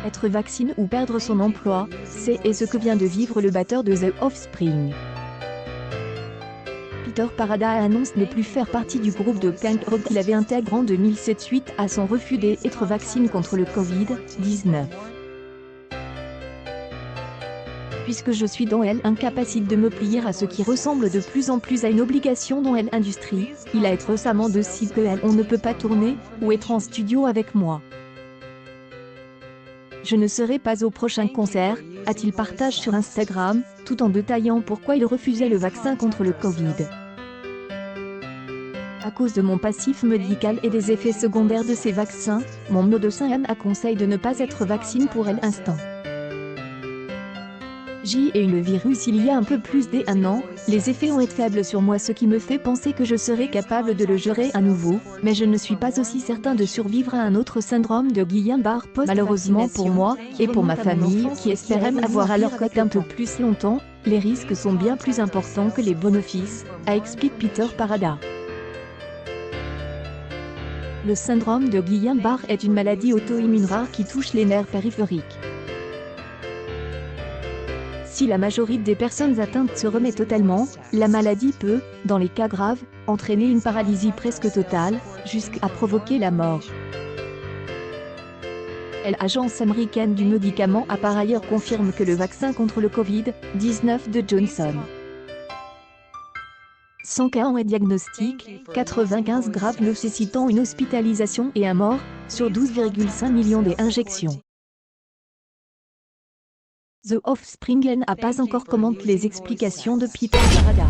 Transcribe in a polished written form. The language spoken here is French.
Être vacciné ou perdre son emploi, c'est ce que vient de vivre le batteur de The Offspring. Peter Parada annonce ne plus faire partie du groupe de punk rock qu'il avait intégré en 2007 suite à son refus d'être vacciné contre le Covid-19. Puisque je suis dans l'incapacité de me plier à ce qui ressemble de plus en plus à une obligation dans l'industrie, il a été récemment décidé que on ne peut pas tourner ou être en studio avec moi. Je ne serai pas au prochain concert, a-t-il partagé sur Instagram, tout en détaillant pourquoi il refusait le vaccin contre le Covid. À cause de mon passif médical et des effets secondaires de ces vaccins, mon médecin m'a conseillé de ne pas être vacciné pour l'instant. J'ai eu le virus il y a un peu plus d'un an, les effets ont été faibles sur moi, ce qui me fait penser que je serai capable de le gérer à nouveau, mais je ne suis pas aussi certain de survivre à un autre syndrome de Guillain-Barré post-vaccination. Malheureusement pour moi, et pour ma famille qui espérait avoir alors cote un peu plus longtemps, les risques sont bien plus importants que les bénéfices, a expliqué Peter Parada. Le syndrome de Guillain-Barré est une maladie auto-immune rare qui touche les nerfs périphériques. Si la majorité des personnes atteintes se remet totalement, la maladie peut, dans les cas graves, entraîner une paralysie presque totale, jusqu'à provoquer la mort. L'agence américaine du médicament a par ailleurs confirmé que le vaccin contre le Covid-19 de Johnson 100 cas ont été diagnostiqués, 95 graves nécessitant une hospitalisation et un mort, sur 12,5 millions d'injections. The Offspring n'a pas encore commenté les explications de Peter Parada.